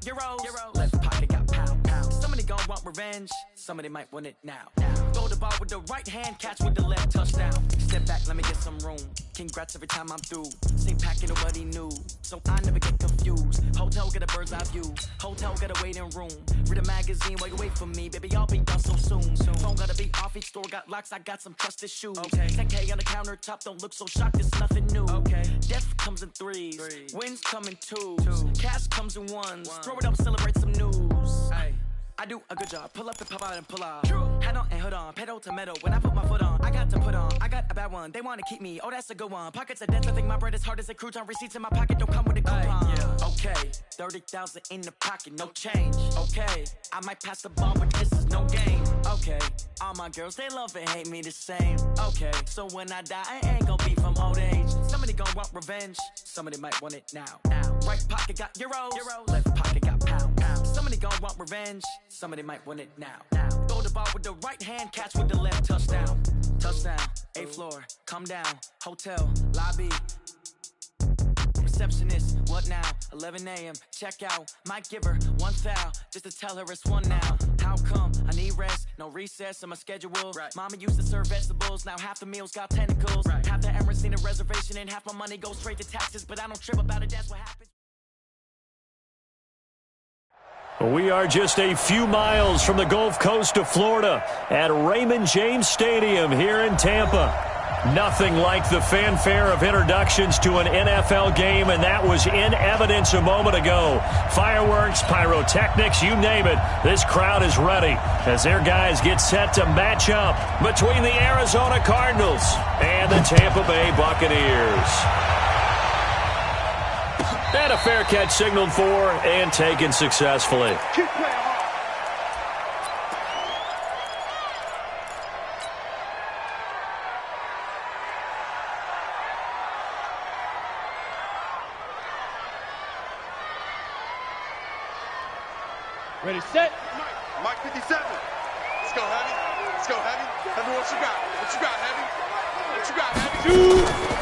got euros. Left pocket got pound. Somebody gon' want revenge. Somebody might want it now. Throw the ball with the right hand, catch with the left, touchdown. Step back, let me get some room. Congrats every time I'm through. Same packet of what he knew, so I never get confused. Hotel get a bird's eye view. Hotel got a waiting room. Read a magazine while you wait for me, baby. I'll be done so soon. Phone gotta be off, each store got locks. I got some trusted shoes. 10K on the countertop, don't look so shocked. It's nothing new. Death comes in threes. Wins come in twos. Cash comes in ones. Throw it up, celebrate some news. I do a good job. Pull up and pop out and pull out. Head on and hood on. Pedal to metal. When I put my foot on, I got to put on. I got a bad one. They want to keep me. Oh, that's a good one. Pockets are dense. I think my bread is hard as a crouton. Receipts in my pocket don't come with a coupon. Okay, 30,000 in the pocket, no change. Okay, I might pass the ball, but this is no game. Okay, all my girls, they love and hate me the same. Okay, so when I die, I ain't gonna be from old age. Somebody gon' want revenge. Somebody might want it now. Right pocket got euros. Left pocket got pound. Somebody gon' want revenge. Somebody might want it now. Throw the ball with the right hand, catch with the left, touchdown. Touchdown, 8th floor, come down. Hotel, lobby. Receptionist, what now? 11 a.m., check out. Might give her one foul, just to tell her it's one now. How come? I need rest, no recess in my schedule. Mama used to serve vegetables, now half the meals got tentacles. Half the Emirates need a reservation and half my money goes straight to taxes. But I don't trip about it, that's what happens. We are just a few miles from the Gulf Coast of Florida at Raymond James Stadium here in Tampa. Nothing like the fanfare of introductions to an NFL game, and that was in evidence a moment ago. Fireworks, pyrotechnics, you name it. This crowd is ready as their guys get set to match up between the Arizona Cardinals and the Tampa Bay Buccaneers. And a fair catch signaled for and taken successfully. Keep playing hard. Ready, set. Mike 57. Let's go, Heavy. Let's go, Heavy. Heavy, what you got? What you got, Heavy? What you got, Heavy?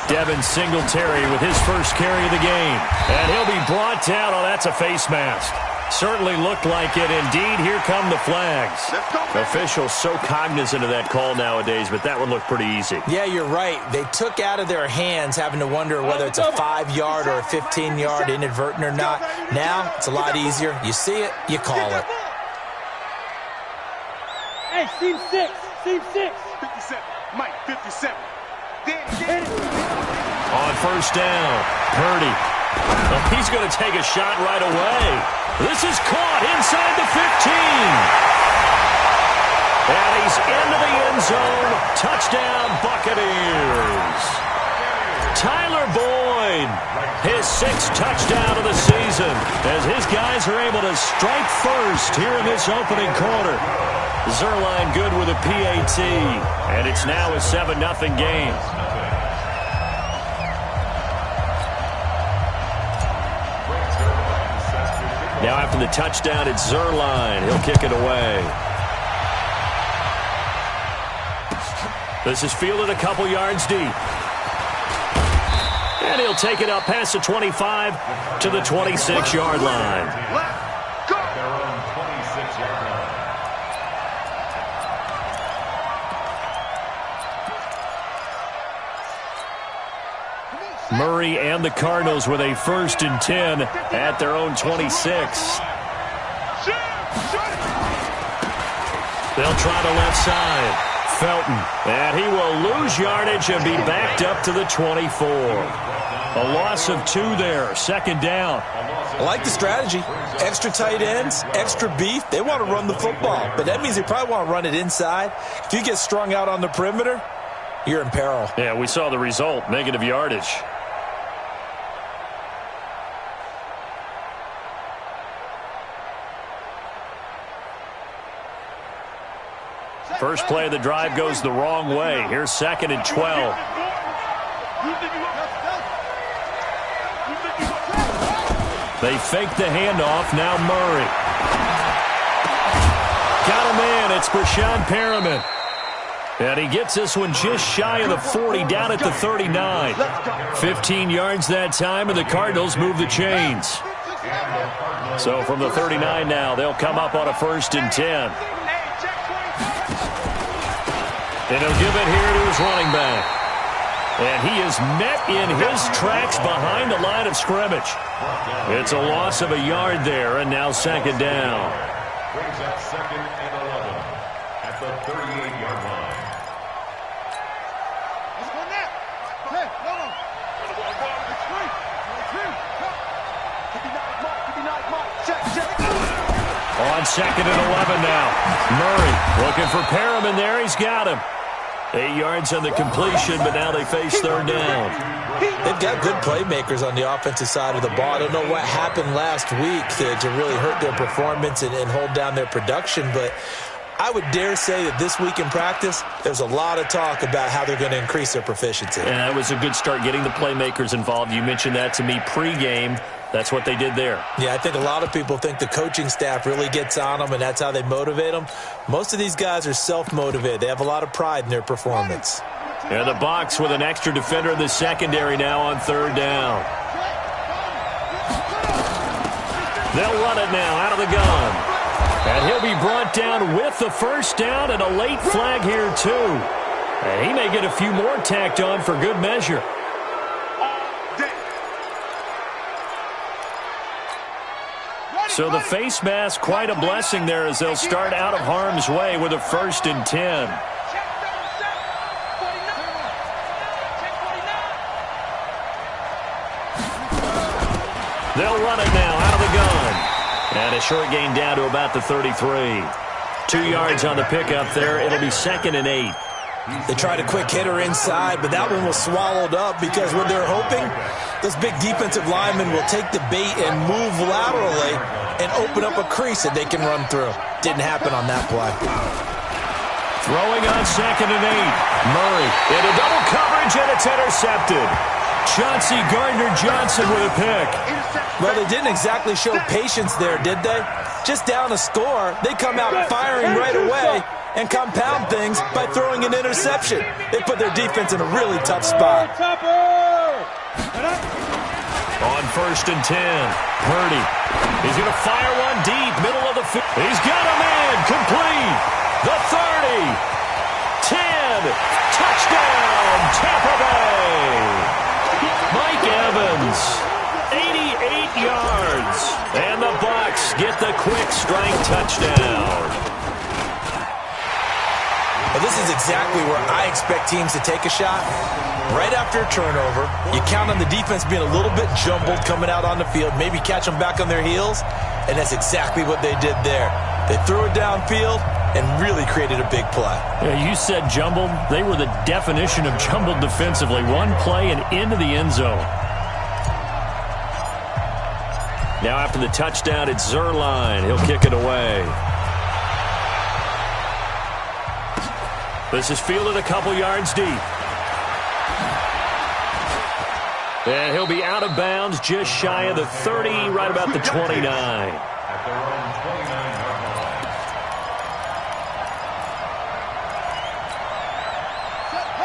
Devin Singletary with his first carry of the game. And he'll be brought down. Oh, that's a face mask. Certainly looked like it. Indeed, here come the flags. Officials so cognizant of that call nowadays, but that would look pretty easy. Yeah, you're right. They took out of their hands having to wonder whether it's a 5-yard or a 15-yard inadvertent or not. Now, it's a lot easier. You see it, you call it. Hey, team 6. Team 6. 57. Mike 57. On first down, Purdy. Well, he's going to take a shot right away. This is caught inside the 15. And he's into the end zone. Touchdown, Buccaneers. Tyler Boyd, his 6th touchdown of the season, as his guys are able to strike first here in this opening quarter. Zerline good with a PAT, and it's now a 7-0 game. Now after the touchdown, it's Zerline. He'll kick it away. This is fielded a couple yards deep. And he'll take it up past the 25 to the 26-yard line. Murray and the Cardinals with a 1st and 10 at their own 26. They'll try the left side. Felton, and he will lose yardage and be backed up to the 24. A loss of 2 there, 2nd down. I like the strategy. Extra tight ends, extra beef. They want to run the football, but that means they probably want to run it inside. If you get strung out on the perimeter, you're in peril. Yeah, we saw the result, negative yardage. First play of the drive goes the wrong way. Here's 2nd and 12. They fake the handoff. Now Murray. Got a man. It's Brashad Perriman. And he gets this one just shy of the 40, down at the 39. 15 yards that time, and the Cardinals move the chains. So from the 39 now, they'll come up on a 1st and 10. And he'll give it here to his running back. And he is met in his tracks behind the line of scrimmage. It's a loss of a yard there, and now 2nd down. Brings up 2nd and 11 at the 38-yard line. Let's go now. Hey, no. On 2nd and 11 now. Murray looking for Perriman there. He's got him. 8 yards on the completion, but now they face 3rd down. They've got good playmakers on the offensive side of the ball. I don't know what happened last week to really hurt their performance and hold down their production, but I would dare say that this week in practice, there's a lot of talk about how they're going to increase their proficiency. And that was a good start, getting the playmakers involved. You mentioned that to me pregame. That's what they did there. Yeah, I think a lot of people think the coaching staff really gets on them, and that's how they motivate them. Most of these guys are self-motivated. They have a lot of pride in their performance. And the Bucs with an extra defender in the secondary now on 3rd down. They'll run it now out of the gun. And he'll be brought down with the 1st down and a late flag here too. And he may get a few more tacked on for good measure. So the face mask, quite a blessing there as they'll start out of harm's way with a 1st and 10. They'll run it now out of the gun. And a short gain down to about the 33. 2 yards on the pickup there. It'll be 2nd and 8. They tried a quick hitter inside, but that one was swallowed up because what they're hoping, those big defensive linemen will take the bait and move laterally and open up a crease that they can run through. Didn't happen on that play. Throwing on 2nd and 8. Murray into double coverage, and it's intercepted. Chauncey Gardner-Johnson with a pick. Well, they didn't exactly show patience there, did they? Just down a score, they come out firing right away and compound things by throwing an interception. They put their defense in a really tough spot. On 1st and 10, Purdy. He's going to fire one deep, middle of the field. He's got a man, complete. The 30, 10, touchdown, Tampa Bay. Mike Evans, 88 yards, and the Bucs get the quick strike touchdown. Well, this is exactly where I expect teams to take a shot. Right after a turnover, you count on the defense being a little bit jumbled coming out on the field, maybe catch them back on their heels, and that's exactly what they did there. They threw it downfield and really created a big play. Yeah, you said jumbled. They were the definition of jumbled defensively. One play and into the end zone. Now after the touchdown, it's Zuerlein. He'll kick it away. This is fielded a couple yards deep. And he'll be out of bounds just shy of the 30, right about the 29. At their own 29-yard line.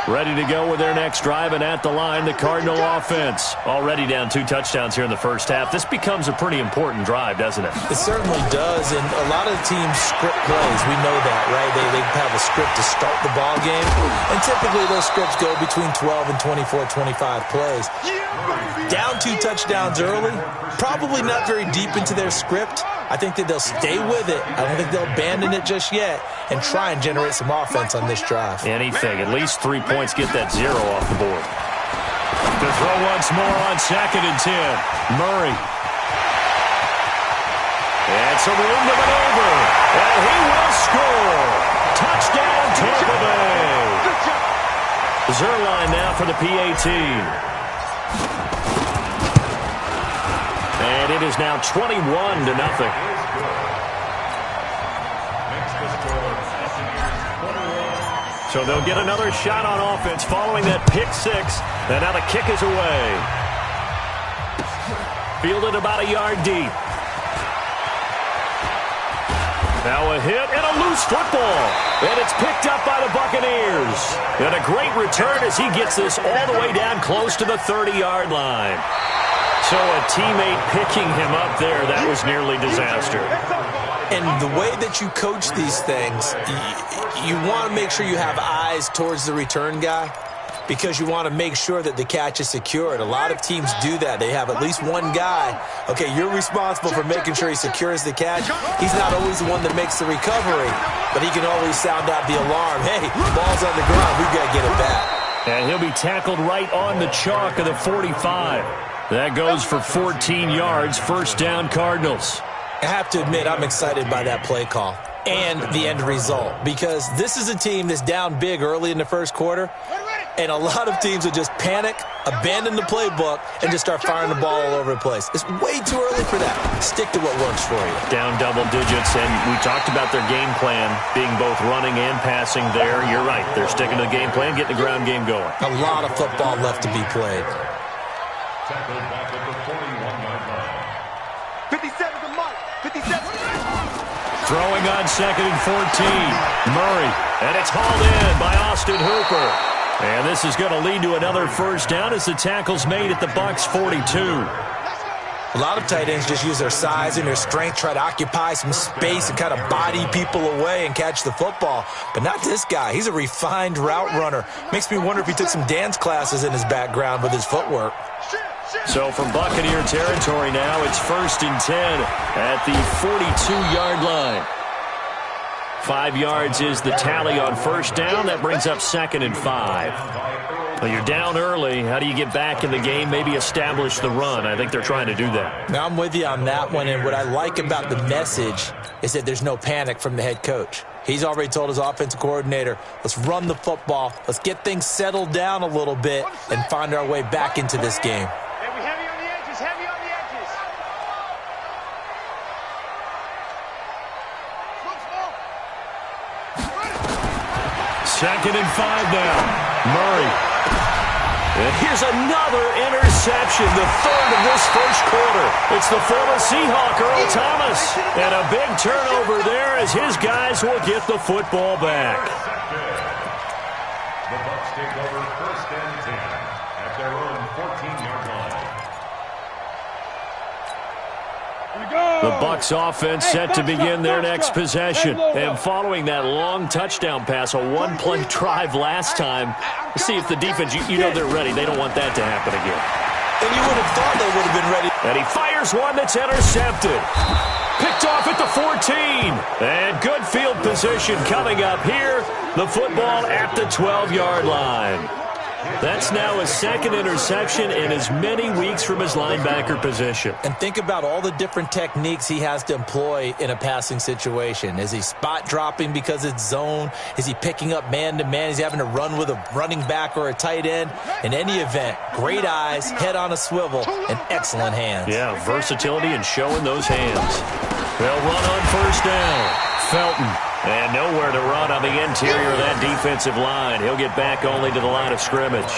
Ready to go with their next drive, and at the line, the Cardinal offense. Already down 2 touchdowns here in the first half. This becomes a pretty important drive, doesn't it? It certainly does, and a lot of teams script plays. We know that, right? They have a script to start the ball game, and typically those scripts go between 12 and 24, 25 plays. Down 2 touchdowns early, probably not very deep into their script. I think that they'll stay with it. I don't think they'll abandon it just yet and try and generate some offense on this drive. Anything. At least 3 points, get that 0 off the board. To throw once more on 2nd and 10. Murray. And some room to maneuver. And he will score. Touchdown, Tampa Bay. Zuerlein now for the PAT. And it is now 21-0. So they'll get another shot on offense following that pick 6. And now the kick is away. Fielded about a yard deep. Now a hit and a loose football. And it's picked up by the Buccaneers. And a great return as he gets this all the way down close to the 30-yard line. So a teammate picking him up there, that was nearly disaster. And the way that you coach these things, you want to make sure you have eyes towards the return guy because you want to make sure that the catch is secured. A lot of teams do that. They have at least one guy. Okay, you're responsible for making sure he secures the catch. He's not always the one that makes the recovery, but he can always sound out the alarm. Hey, ball's on the ground. We've got to get it back. And he'll be tackled right on the chalk of the 45. That goes for 14 yards, first down Cardinals. I have to admit, I'm excited by that play call and the end result because this is a team that's down big early in the first quarter, and a lot of teams will just panic, abandon the playbook, and just start firing the ball all over the place. It's way too early for that. Stick to what works for you. Down double digits, and we talked about their game plan being both running and passing there. You're right. They're sticking to the game plan, getting the ground game going. A lot of football left to be played. Tackled back at the 41-yard line. 57 to Mike. 57. Throwing on 2nd and 14. Murray, and it's hauled in by Austin Hooper. And this is going to lead to another first down as the tackle's made at the Bucs 42. A lot of tight ends just use their size and their strength, try to occupy some space and kind of body people away and catch the football. But not this guy. He's a refined route runner. Makes me wonder if he took some dance classes in his background with his footwork. So from Buccaneer territory now, it's 1st and 10 at the 42-yard line. 5 yards is the tally on first down. That brings up 2nd and 5. Well, you're down early. How do you get back in the game, maybe establish the run? I think they're trying to do that. Now, I'm with you on that one, and what I like about the message is that there's no panic from the head coach. He's already told his offensive coordinator, let's run the football, let's get things settled down a little bit, and find our way back into this game. Heavy on the edges, heavy on the edges. 2nd and 5 now. Murray. And here's another interception, the third of this first quarter. It's the former Seahawk, Earl Thomas. And a big turnover there as his guys will get the football back. The Bucs take over 1st and 10 at their own 14-yard line. The Bucs offense set to begin their next possession. And following that long touchdown pass, a one-play drive last time, see if the defense, you know they're ready. They don't want that to happen again. And you would have thought they would have been ready. And he fires one that's intercepted. Picked off at the 14. And good field position coming up here. The football at the 12-yard line. That's now his 2nd interception in as many weeks from his linebacker position. And think about all the different techniques he has to employ in a passing situation. Is he spot dropping because it's zone? Is he picking up man-to-man? Is he having to run with a running back or a tight end? In any event, great eyes, head on a swivel, and excellent hands. Yeah, versatility and showing those hands. They'll run on first down. Felton. And nowhere to run on the interior of that defensive line. He'll get back only to the line of scrimmage.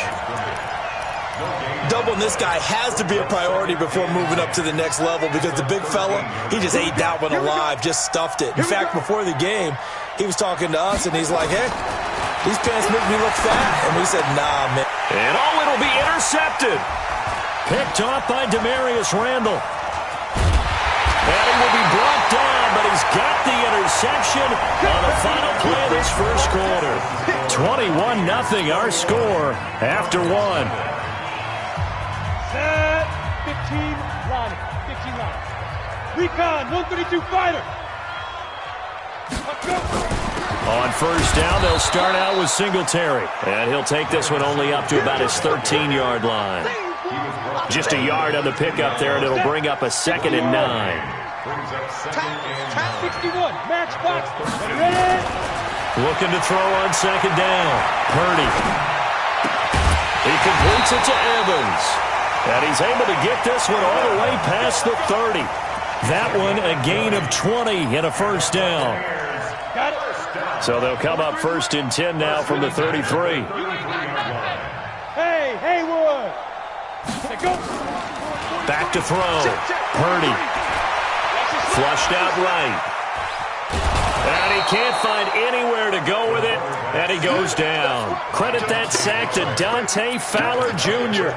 Doubling this guy has to be a priority before moving up to the next level because the big fella, he just ate that one alive, just stuffed it. In fact, before the game, he was talking to us, and he's like, hey, these pants make me look fat. And we said, nah, man. And it'll be intercepted. Picked off by Demarius Randall. And he will be brought down, but he's got the interception on the final play of this first quarter. 21-0 our score after one. Set. 15 line. 15 line. Recon, 132 fighter. Let's go. On first down, they'll start out with Singletary. And he'll take this one only up to about his 13-yard line. Just a yard on the pickup there, and it'll bring up a 2nd and 9. 61, match box. Ready? Looking to throw on 2nd down. Purdy. He completes it to Evans. And he's able to get this one all the way past the 30. That one a gain of 20 and a first down. Got it. So they'll come up 1st and 10 now from the 33. Hey, Haywood. Hey, go. Back to throw. Purdy. Flushed out right. And he can't find anywhere to go with it. And he goes down. Credit that sack to Dante Fowler Jr.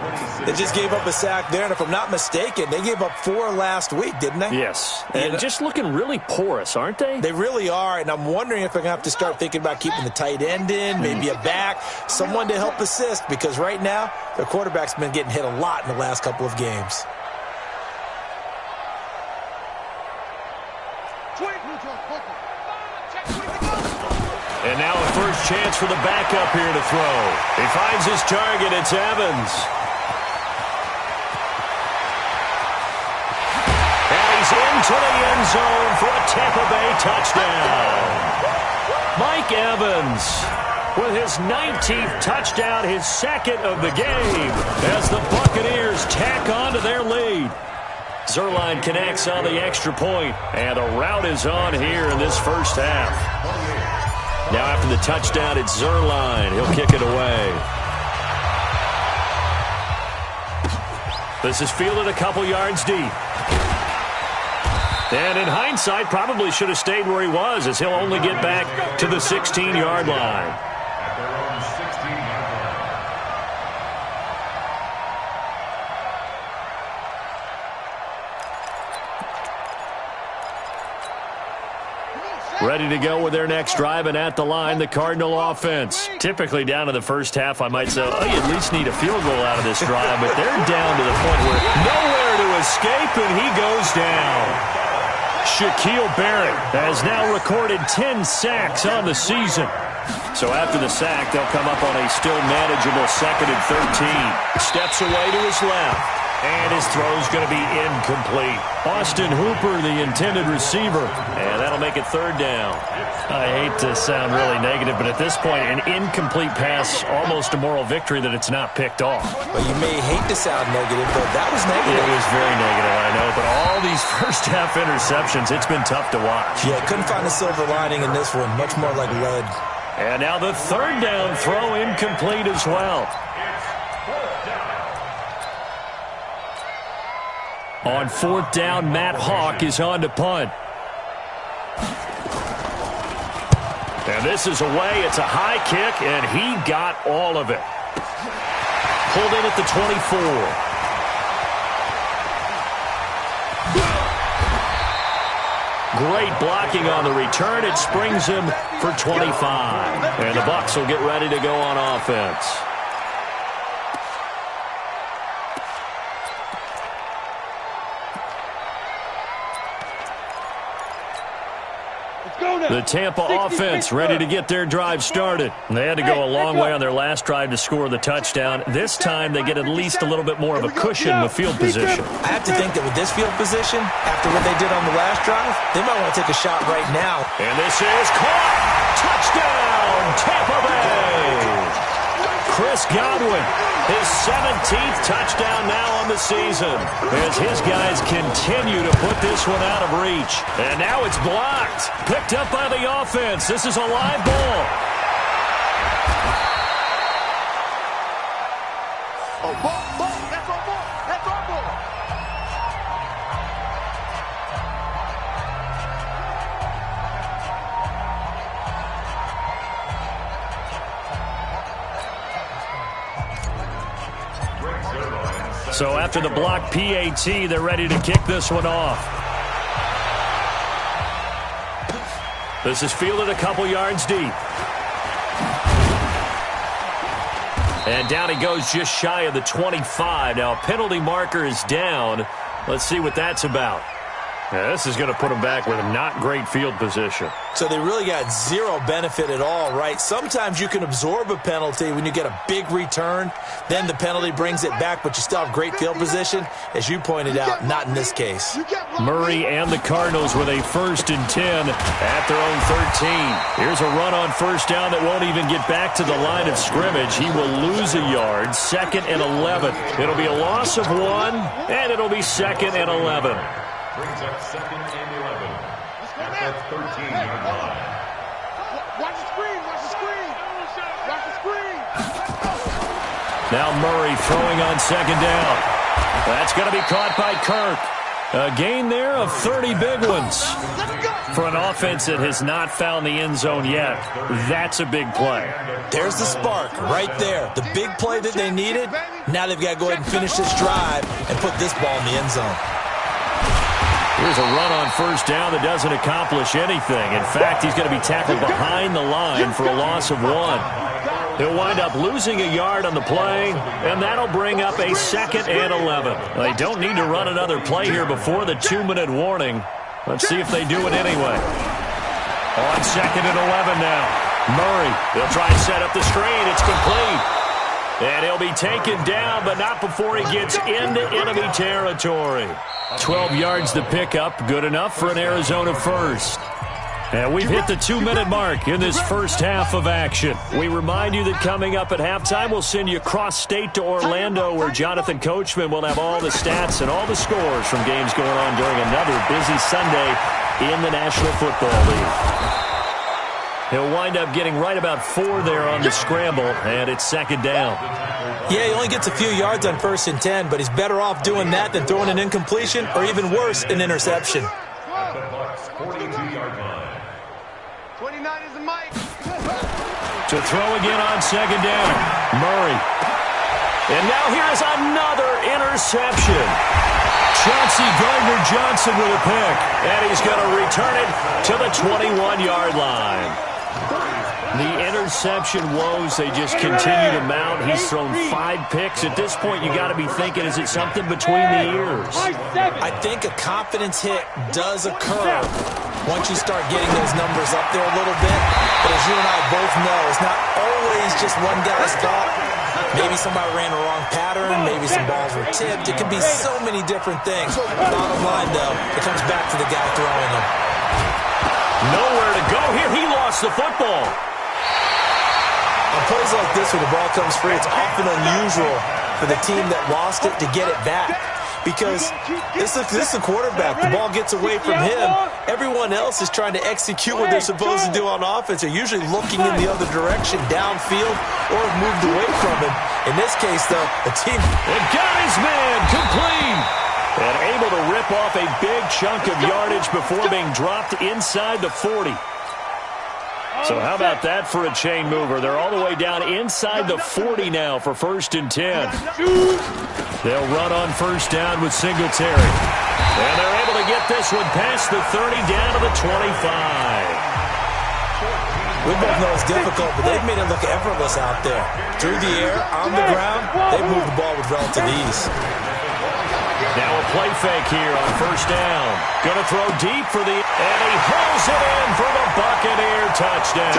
They just gave up a sack there, and if I'm not mistaken, they gave up 4 last week, didn't they? Yes. And just looking really porous, aren't they? They really are, and I'm wondering if they're going to have to start thinking about keeping the tight end in, maybe a back, someone to help assist, because right now, their quarterback's been getting hit a lot in the last couple of games. And now a first chance for the backup here to throw. He finds his target. It's Evans. And he's into the end zone for a Tampa Bay touchdown. Mike Evans with his 19th touchdown, his second of the game, as the Buccaneers tack on to their lead. Zuerlein connects on the extra point, and the route is on here in this first half. Now after the touchdown, it's Zuerlein. He'll kick it away. This is fielded a couple yards deep. And in hindsight, probably should have stayed where he was, as he'll only get back to the 16-yard line. At their own 16-yard line. Ready to go with their next drive, and at the line, the Cardinal offense. Typically down to the first half, I might say, oh, you at least need a field goal out of this drive, but they're down to the point where nowhere to escape, and he goes down. Shaquille Barrett has now recorded 10 sacks on the season. So after the sack, they'll come up on a still manageable 2nd and 13. Steps away to his left. And his throw's going to be incomplete. Austin Hooper, the intended receiver. And that'll make it 3rd down. I hate to sound really negative, but at this point, an incomplete pass, almost a moral victory that it's not picked off. Well, you may hate to sound negative, but that was negative. It was very negative, I know. But all these first-half interceptions, it's been tough to watch. Yeah, couldn't find a silver lining in this one. Much more like lead. And now the 3rd down throw incomplete as well. On 4th down, Matt Hawk is on to punt. And this is away. It's a high kick, and he got all of it. Pulled in at the 24. Great blocking on the return. It springs him for 25. And the Bucs will get ready to go on offense. The Tampa offense ready to get their drive started. They had to go a long way on their last drive to score the touchdown. This time they get at least a little bit more of a cushion with field position. I have to think that with this field position, after what they did on the last drive, they might want to take a shot right now. And this is caught. Touchdown, Tampa Bay. Chris Godwin, his 17th touchdown now on the season, as his guys continue to put this one out of reach. And now it's blocked. Picked up by the offense. This is a live ball. Oh, ball. That's our ball. That's our ball. So after the block PAT, they're ready to kick this one off. This is fielded a couple yards deep. And down he goes just shy of the 25. Now a penalty marker is down. Let's see what that's about. Now, this is going to put them back with a not great field position. So they really got zero benefit at all, right? Sometimes you can absorb a penalty when you get a big return. Then the penalty brings it back, but you still have great field position. As you pointed out, not in this case. Murray and the Cardinals with a 1st and 10 at their own 13. Here's a run on 1st down that won't even get back to the line of scrimmage. He will lose a yard. 2nd and 11. It'll be a loss of 1, and it'll be 2nd and 11. Brings up 2nd and 11 at the 13-yard line. Watch the screen. Watch the screen. Watch the screen. Now Murray throwing on 2nd down. That's going to be caught by Kirk. A gain there of 30 big ones. For an offense that has not found the end zone yet, that's a big play. There's the spark right there. The big play that they needed. Now they've got to go ahead and finish this drive and put this ball in the end zone. Here's a run on first down that doesn't accomplish anything. In fact, he's going to be tackled behind the line for a loss of 1. He'll wind up losing a yard on the play, and that'll bring up a 2nd and 11. They don't need to run another play here before the 2-minute warning. Let's see if they do it anyway. On 2nd and 11 now. Murray, they'll try and set up the screen. It's complete. And he'll be taken down, but not before he gets into enemy territory. 12 yards to pick up, good enough for an Arizona first. And we've hit the 2-minute mark in this first half of action. We remind you that coming up at halftime, we'll send you cross-state to Orlando, where Jonathan Coachman will have all the stats and all the scores from games going on during another busy Sunday in the National Football League. He'll wind up getting right about 4 there on the scramble, and it's 2nd down. Yeah, he only gets a few yards on 1st and 10, but he's better off doing that than throwing an incompletion or even worse, an interception. 42-yard line. 29 is the mic. To throw again on 2nd down, Murray. And now here's another interception. Chauncey Gardner-Johnson with a pick, and he's going to return it to the 21-yard line. The interception woes, they just continue to mount. He's thrown 5 picks. At this point, you got to be thinking, is it something between the ears? I think a confidence hit does occur once you start getting those numbers up there a little bit. But as you and I both know, it's not always just one guy's fault. Maybe somebody ran a wrong pattern. Maybe some balls were tipped. It can be so many different things. Bottom line, though, it comes back to the guy throwing them. Nowhere to go here. He lost the football. On plays like this where the ball comes free, it's often unusual for the team that lost it to get it back. Because this is a quarterback. The ball gets away from him. Everyone else is trying to execute what they're supposed to do on offense. They're usually looking in the other direction, downfield, or have moved away from him. In this case, though, the team... And got his man complete. And able to rip off a big chunk of yardage before being dropped inside the 40. So how about that for a chain mover? They're all the way down inside the 40 now for 1st and 10. They'll run on 1st down with Singletary. And they're able to get this one past the 30 down to the 25. We both know it's difficult, but they've made it look effortless out there. Through the air, on the ground, they've moved the ball with relative ease. Now a play fake here on 1st down. Going to throw deep for the... And he hauls it in for the Buccaneer touchdown.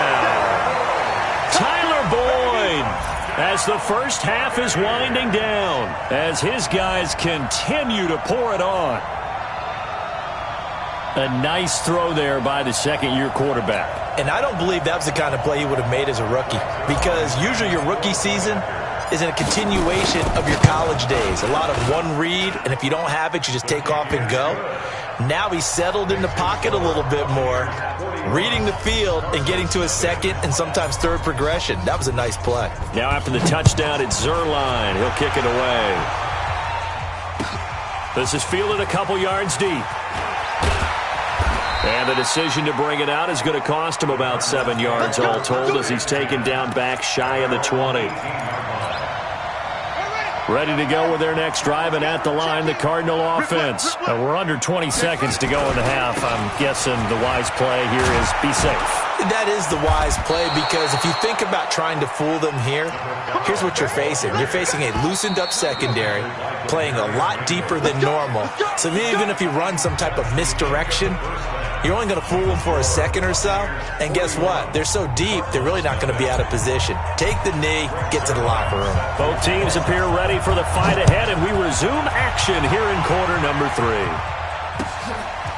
Tyler Boyd, as the first half is winding down, as his guys continue to pour it on. A nice throw there by the 2nd-year quarterback. And I don't believe that was the kind of play he would have made as a rookie. Because usually your rookie season is a continuation of your college days. A lot of one read, and if you don't have it, you just take off and go. Now he's settled in the pocket a little bit more, reading the field and getting to his 2nd and sometimes 3rd progression. That was a nice play. Now after the touchdown, it's Zuerlein. He'll kick it away. This is fielded a couple yards deep. And the decision to bring it out is going to cost him about 7 yards all told, as he's taken down back shy of the 20. Ready to go with their next drive, and at the line, the Cardinal offense. We're under 20 seconds to go in the half. I'm guessing the wise play here is be safe. That is the wise play, because if you think about trying to fool them here, here's what you're facing. You're facing a loosened-up secondary, playing a lot deeper than normal. So even if you run some type of misdirection, you're only going to fool them for a second or so. And guess what? They're so deep, they're really not going to be out of position. Take the knee, get to the locker room. Both teams appear ready for the fight ahead, and we resume action here in quarter number 3.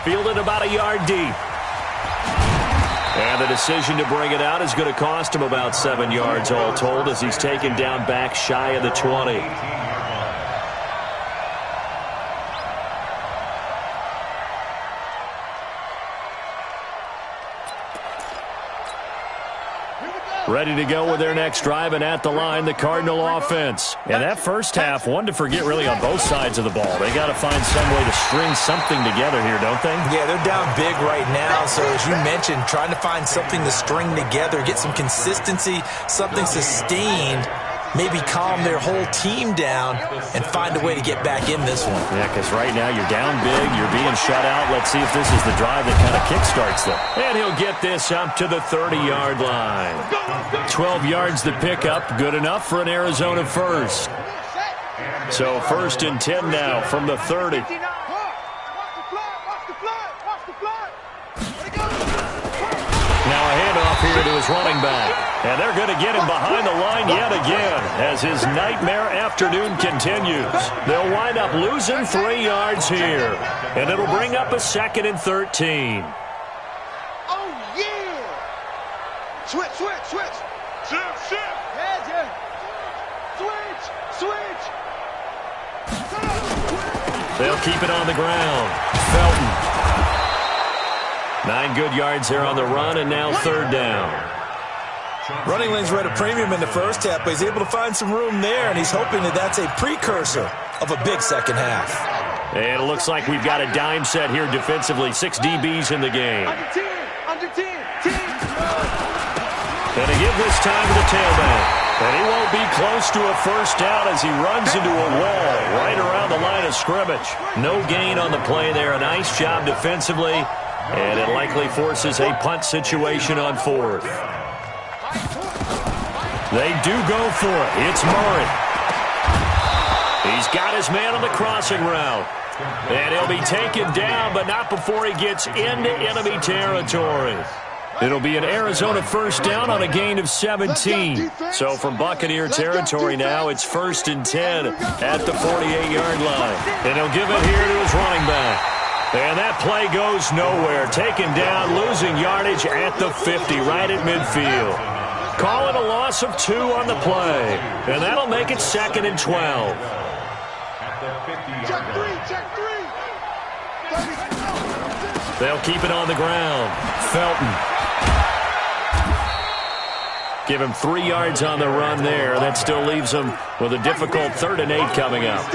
Fielded about a yard deep. And the decision to bring it out is going to cost him about 7 yards all told, as he's taken down back shy of the 20. Here we go. Ready to go with their next drive, and at the line, the Cardinal offense. And that first half, one to forget really on both sides of the ball. They got to find some way to string something together here, don't they? Yeah, they're down big right now. So as you mentioned, trying to find something to string together, get some consistency, something sustained, maybe calm their whole team down and find a way to get back in this one. Yeah, because right now you're down big, you're being shut out. Let's see if this is the drive that kind of kickstarts them. And he'll get this up to the 30-yard line. 12 yards to pick up, good enough for an Arizona first. So 1st and 10 now from the 30. Now a handoff here to his running back. And they're going to get him behind the line yet again as his nightmare afternoon continues. They'll wind up losing 3 yards here. And it'll bring up a 2nd and 13. Oh, yeah! Switch. Shift. Yeah. Switch. They'll keep it on the ground. Felton. 9 good yards here on the run, and now 3rd down. Running lanes were at a premium in the first half, but he's able to find some room there, and he's hoping that that's a precursor of a big second half. And it looks like we've got a dime set here defensively. 6 DBs in the game. Under 10. And to give this time to the tailback. And he won't be close to a first down as he runs into a wall right around the line of scrimmage. No gain on the play there. A nice job defensively. And it likely forces a punt situation on 4th. They do go for it. It's Murray. He's got his man on the crossing route. And he'll be taken down, but not before he gets into enemy territory. It'll be an Arizona first down on a gain of 17. So from Buccaneer territory now, it's 1st and 10 at the 48-yard line. And he'll give it here to his running back. And that play goes nowhere. Taken down, losing yardage at the 50, right at midfield. Call it a loss of 2 on the play. And that'll make it 2nd and 12. Check three. They'll keep it on the ground. Felton. Give him 3 yards on the run there. That still leaves him with a difficult 3rd and 8 coming up.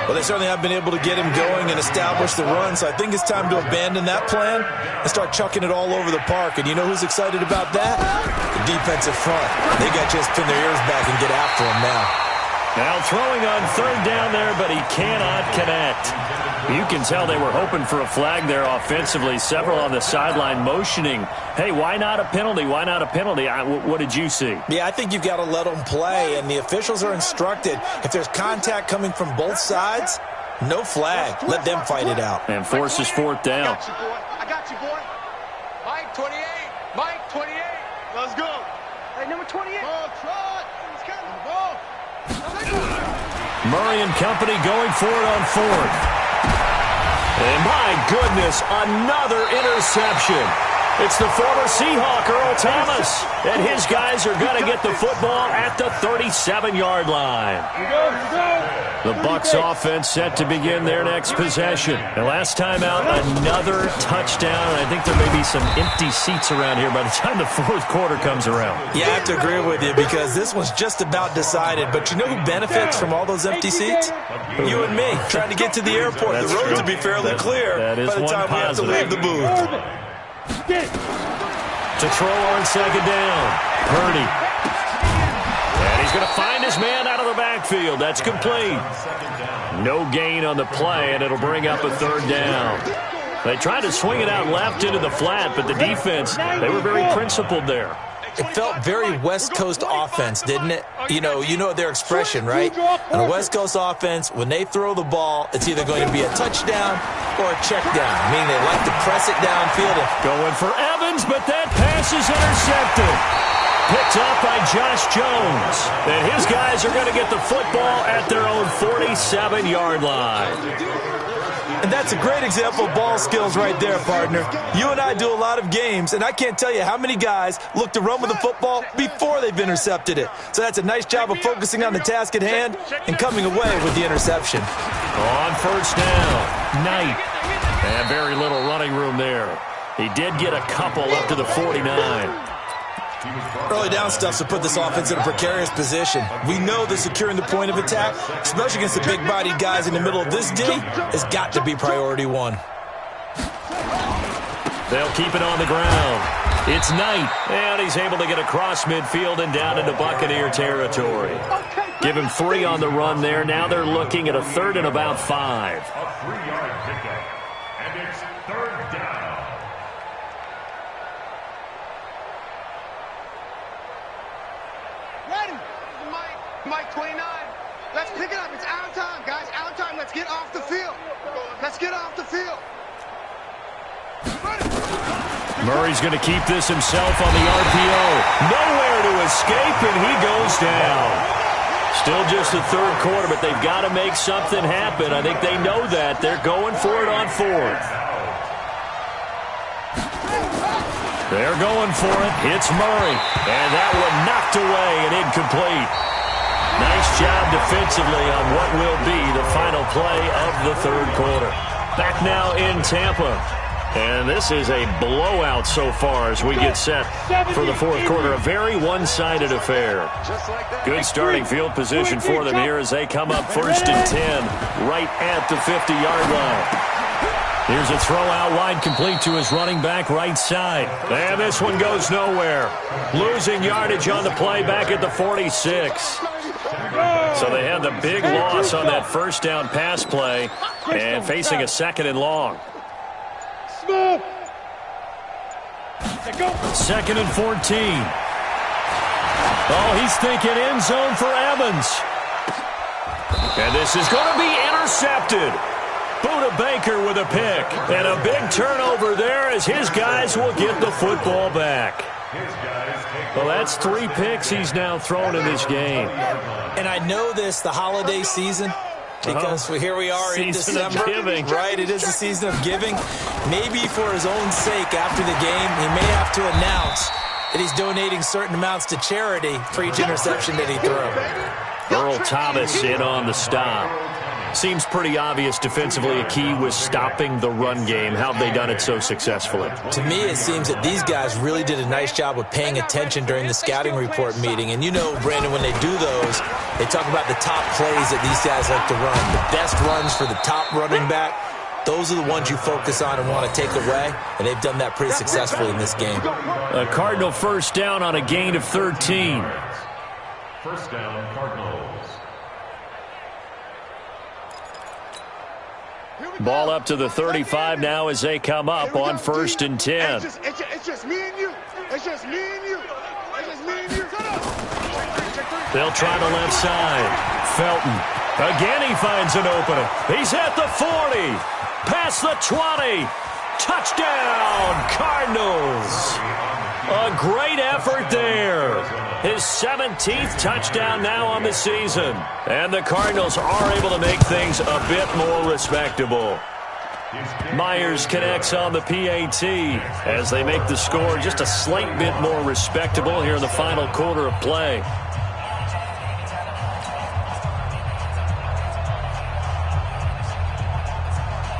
Well, they certainly have been able to get him going and establish the run, so I think it's time to abandon that plan and start chucking it all over the park. And you know who's excited about that? The defensive front. They got to just pin their ears back and get after him now. Now throwing on 3rd down there, but he cannot connect. You can tell they were hoping for a flag there offensively. Several on the sideline motioning, hey, why not a penalty? Why not a penalty? What did you see? Yeah, I think you've got to let them play, and the officials are instructed, if there's contact coming from both sides, no flag. Let them fight it out. And forces 4th down. I got you, boy. Mike, 28. Let's go. Hey, number 28. Ball, Trot. He's got the ball. Murray and company going for it on 4th. And my goodness, another interception. It's the former Seahawk, Earl Thomas. And his guys are going to get the football at the 37-yard line. The Bucs offense set to begin their next possession. And last time out, another touchdown. And I think there may be some empty seats around here by the time the 4th quarter comes around. Yeah, I have to agree with you because this one's just about decided. But you know who benefits from all those empty seats? You and me, trying to get to the airport. The roads will be fairly clear by the time we have to leave the booth. To throw on 2nd down. Purdy. And he's going to find his man out of the backfield. That's complete. No gain on the play, and it'll bring up a 3rd down. They tried to swing it out left into the flat, but the defense, they were very principled there. It felt very West Coast offense, didn't it? You know their expression, right? On a West Coast offense, when they throw the ball, it's either going to be a touchdown or a check down, meaning they like to press it downfield. Going for Evans, but that pass is intercepted. Picked up by Josh Jones. And his guys are going to get the football at their own 47-yard line. And that's a great example of ball skills right there, partner. You and I do a lot of games, and I can't tell you how many guys look to run with the football before they've intercepted it. So that's a nice job of focusing on the task at hand and coming away with the interception. On 1st down, Knight. And very little running room there. He did get a couple up to the 49. Early down stuff to put this offense in a precarious position. We know that securing the point of attack, especially against the big-bodied guys in the middle of this D, has got to be priority one. They'll keep it on the ground. It's Knight, and he's able to get across midfield and down into Buccaneer territory. Give him 3 on the run there. Now they're looking at a 3rd and about 5. A 3-yard pickup, and it's 3rd down. Ready? Mike 29. Let's pick it up. It's out of time, guys. Out of time. Let's get off the field. Let's get off the field. Murray's going to keep this himself on the RPO. Nowhere to escape, and he goes down. Still just the 3rd quarter, but they've got to make something happen. I think they know that. They're going for it on 4th. They're going for it. It's Murray. And that one knocked away and incomplete. Nice job defensively on what will be the final play of the 3rd quarter. Back now in Tampa. And this is a blowout so far as we get set for the 4th quarter. A very one-sided affair. Good starting field position for them here as they come up 1st and 10 right at the 50-yard line. Here's a throw out wide, complete to his running back right side. And this one goes nowhere. Losing yardage on the play back at the 46. So they had the big loss on that 1st down pass play and facing a 2nd and long. 2nd and 14. Oh, he's thinking end zone for Evans. And this is going to be intercepted. Buda Baker with a pick. And a big turnover there as his guys will get the football back. Well, that's 3 picks he's now thrown in this game. And I know this, the holiday season, because here we are in December. Right, it is the season of giving. Maybe for his own sake after the game, he may have to announce that he's donating certain amounts to charity for each interception that he threw. Earl Thomas in on the stop. Seems pretty obvious defensively a key was stopping the run game. How have they done it so successfully? To me, it seems that these guys really did a nice job of paying attention during the scouting report meeting. And you know, Brandon, when they do those, they talk about the top plays that these guys like to run. The best runs for the top running back, those are the ones you focus on and want to take away. And they've done that pretty successfully in this game. A Cardinal 1st down on a gain of 13. 1st down, Cardinals. Ball up to the 35 now as they come up on 1st and 10. It's just me and you. It's just me and you. It's just me and you. They'll try the left side. Felton. Again he finds an opening. He's at the 40. Past the 20. Touchdown, Cardinals. A great effort there. His 17th touchdown now on the season. And the Cardinals are able to make things a bit more respectable. Myers connects on the PAT as they make the score just a slight bit more respectable here in the final quarter of play.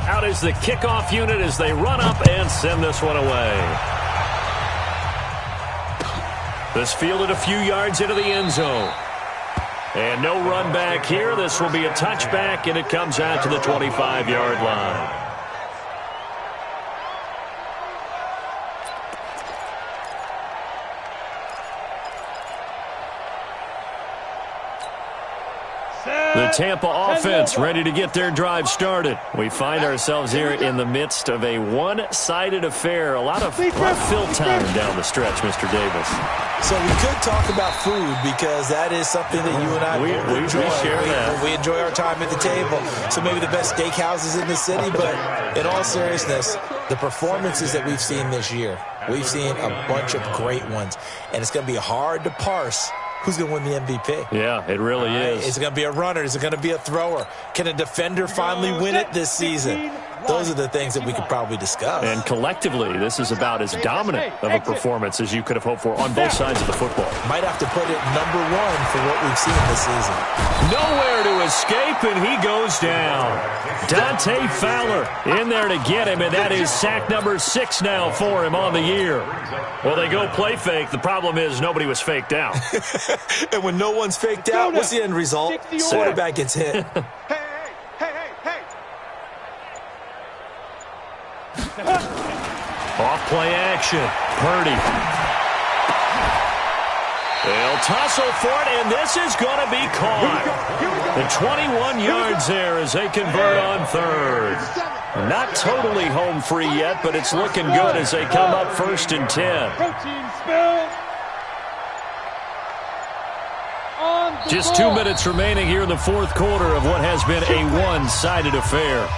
Out is the kickoff unit as they run up and send this one away. This fielded a few yards into the end zone. And no run back here. This will be a touchback, and it comes out to the 25-yard line. The Tampa offense ready to get their drive started. We find ourselves here in the midst of a one-sided affair. A lot of fill time down the stretch, Mr. Davis. So we could talk about food because that is something that you and I enjoy. We share that. We enjoy our time at the table. So maybe the best steakhouses in the city, but in all seriousness, the performances that we've seen this year, we've seen a bunch of great ones. And it's going to be hard to parse who's going to win the MVP. Yeah, it really is. Is it going to be a runner? Is it going to be a thrower? Can a defender finally win it this season? Those are the things that we could probably discuss. And collectively, this is about as dominant of a performance as you could have hoped for on both sides of the football. Might have to put it #1 for what we've seen this season. Nowhere to escape, and he goes down. Dante Fowler in there to get him, and that is sack number 6 now for him on the year. Well, they go play fake. The problem is nobody was faked out. And when no one's faked out, what's the end result? Quarterback gets hit. Off play action. Purdy. They'll tussle for it, and this is going to be caught. The 21 yards there as they convert on third. Not totally home free yet, but it's looking good as they come up 1st and 10. Just 2 minutes remaining here in the fourth quarter of what has been a one-sided affair.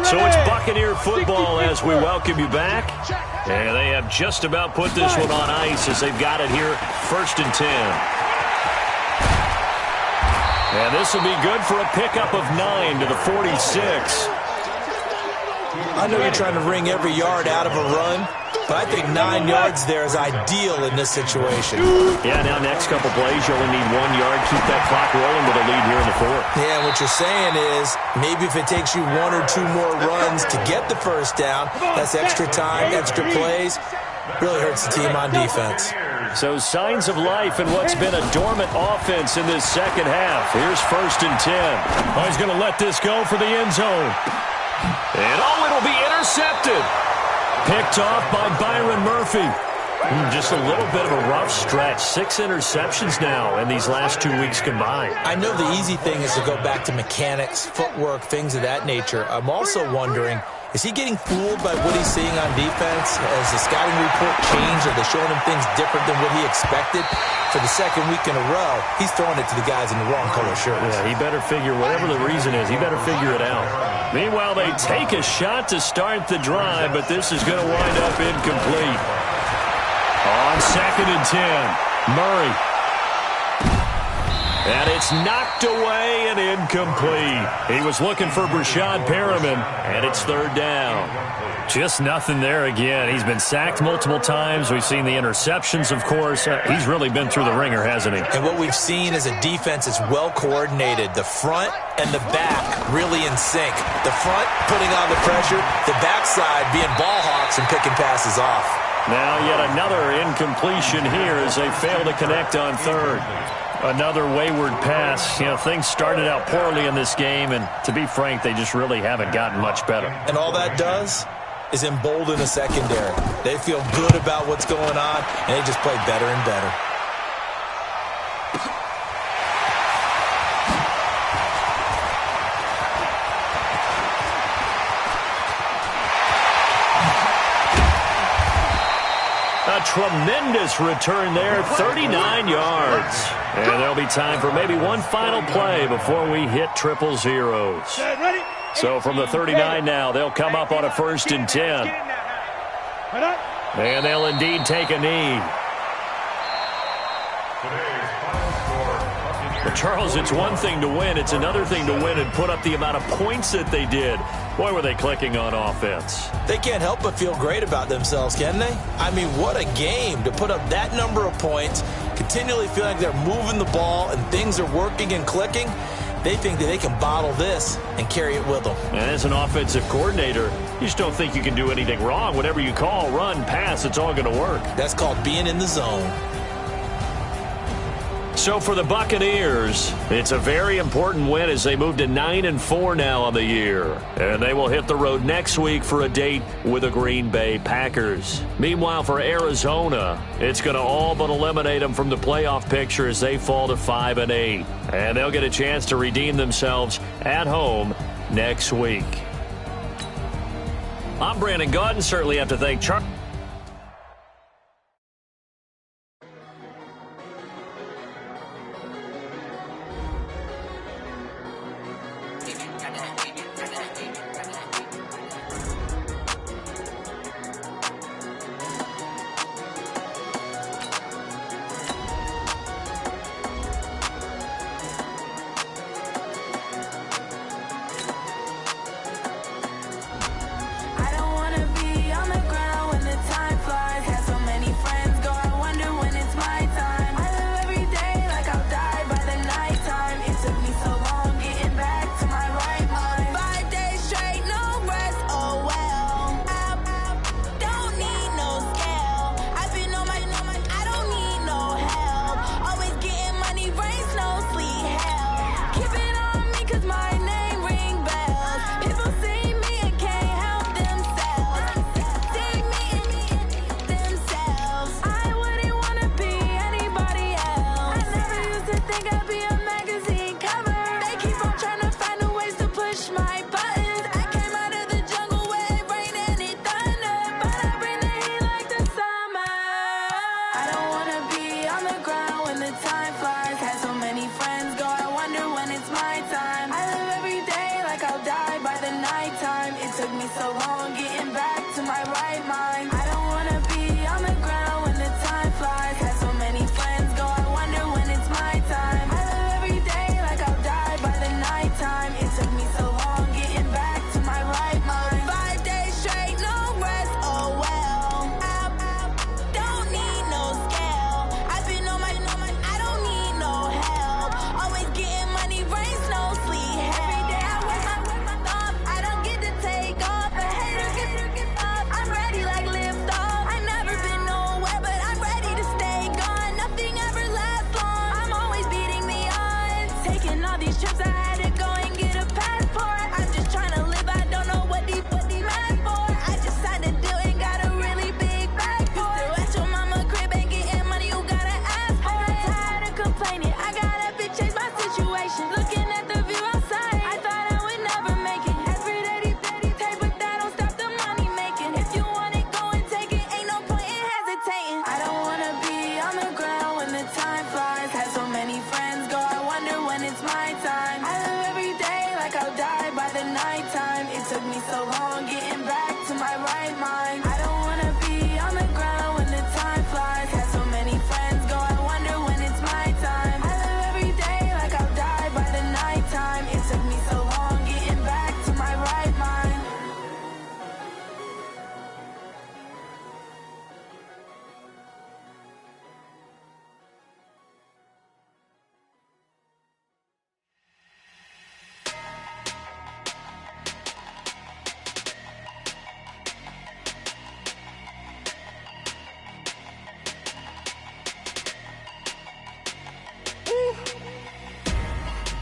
So it's Buccaneer football as we welcome you back. And they have just about put this one on ice as they've got it here 1st and 10. And this will be good for a pickup of 9 to the 46. I know you're trying to wring every yard out of a run, but I think 9 yards there is ideal in this situation. Yeah, now next couple plays, you only need 1 yard. Keep that clock rolling with a lead here in the fourth. Yeah, what you're saying is maybe if it takes you 1 or 2 more runs to get the first down, that's extra time, extra plays. Really hurts the team on defense. So signs of life in what's been a dormant offense in this second half. Here's 1st and 10. Oh, he's going to let this go for the end zone. And it'll be intercepted. Picked off by Byron Murphy. Just a little bit of a rough stretch. 6 interceptions now in these last 2 weeks combined. I know the easy thing is to go back to mechanics, footwork, things of that nature. I'm also wondering, is he getting fooled by what he's seeing on defense? Has the scouting report changed? Are they showing him things different than what he expected? For the second week in a row, he's throwing it to the guys in the wrong color shirts. Yeah, he better figure, whatever the reason is, he better figure it out. Meanwhile, they take a shot to start the drive, but this is going to wind up incomplete. On 2nd and 10, Murray. And it's knocked away and incomplete. He was looking for Brashad Perriman, and it's 3rd down. Just nothing there again. He's been sacked multiple times. We've seen the interceptions, of course. He's really been through the ringer, hasn't he? And what we've seen is a defense that's well coordinated. The front and the back really in sync. The front putting on the pressure, the backside being ball hawks and picking passes off. Now yet another incompletion here as they fail to connect on 3rd. Another wayward pass. You know, things started out poorly in this game, and to be frank, they just really haven't gotten much better. And all that does is embolden the secondary. They feel good about what's going on, and they just play better and better. A tremendous return there, 39 yards. And there'll be time for maybe one final play before we hit triple zeros. So from the 39 now, they'll come up on a 1st and 10. And they'll indeed take a knee. But Charles, it's one thing to win. It's another thing to win and put up the amount of points that they did. Boy, were they clicking on offense. They can't help but feel great about themselves, can they? I mean, what a game to put up that number of points, continually feeling like they're moving the ball and things are working and clicking. They think that they can bottle this and carry it with them. And as an offensive coordinator, you just don't think you can do anything wrong. Whatever you call, run, pass, it's all going to work. That's called being in the zone. So for the Buccaneers, it's a very important win as they move to 9-4 now on the year. And they will hit the road next week for a date with the Green Bay Packers. Meanwhile, for Arizona, it's going to all but eliminate them from the playoff picture as they fall to 5-8. And they'll get a chance to redeem themselves at home next week. I'm Brandon Gaudin. Certainly have to thank Charlie. be a magazine cover. They keep on trying to find a ways to push my buttons. I came out of the jungle where it rained and it thundered, but I bring the heat like the summer. I don't wanna be on the ground when the time flies. Had so many friends go, I wonder when it's my time. I live every day like I'll die by the nighttime. It took me so long getting back to my right mind. I don't wanna be on the ground when the time flies. Had so many friends go, I wonder when it's my time. I live every day like I'll die by the nighttime. It took me so long getting back to my right mind. 5 days straight, no rest, oh well. I don't need no scale. I've been on my, I don't need no help. Always getting money, rains, no sleep. Every day I work my thumb. I don't get to take off. A hater get up. I'm ready like lift off. I never been nowhere, but I'm ready to stay gone. Nothing ever lasts long. I'm always beating the odds. Taking all these trips, I had to go and get a passport. I'm just trying to live. I don't know what these mad for. I just had to do and got a really big bag for it. Still at your mama crib and getting money, you gotta ask for it. I'm tired of complaining. I gotta change my situation. Looking at the view outside, I thought I would never make it. Every day they pay, but that don't stop the money making. If you want it, go and take it. Ain't no point in hesitating. I don't wanna be on the ground when the time flies. Had so many friends go, I wonder when it's my time. I live every day like I'll die by the nighttime. It took me so long getting back to my right mind. I don't wanna be on the ground when the time flies. Had so many friends go, I wonder when it's my time. I live every day like I'll die by the nighttime. It took me so long getting back to my right mind.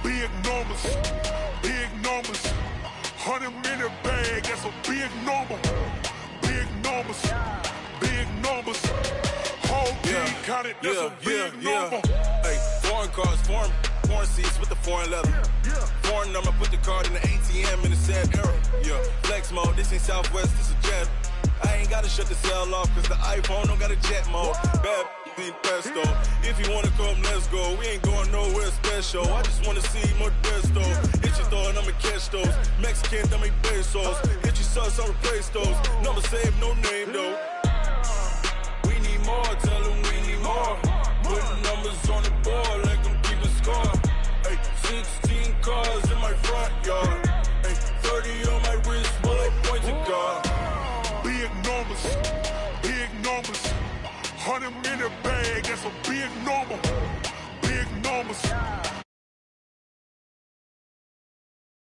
Big numbers, big numbers. 100-minute bag, that's a big number. Big numbers, big numbers. Whole team counted, that's a big number. Hey, foreign cars, foreign seats with the foreign leather. Foreign number, put the card in the ATM in the sad era. Yeah, flex mode, this ain't Southwest, this is jet. I ain't gotta shut the cell off, cause the iPhone don't got a jet mode. Bad be pesto. If you wanna come, let's go. We ain't going nowhere special. I just wanna see more desto. Hit your thought, I'ma catch those. Mexican, dummy pesos. Hit your sus, I'll replace those. Number saved, no name though. We need more, tell them we need more. Putting numbers on the board like I'm keeping score. Hey, 16 cars in my front yard. Hey, 30 on my wrist, while I point to God. Big numbers, big numbers. 100-minute bag, that's a big number. Big numbers.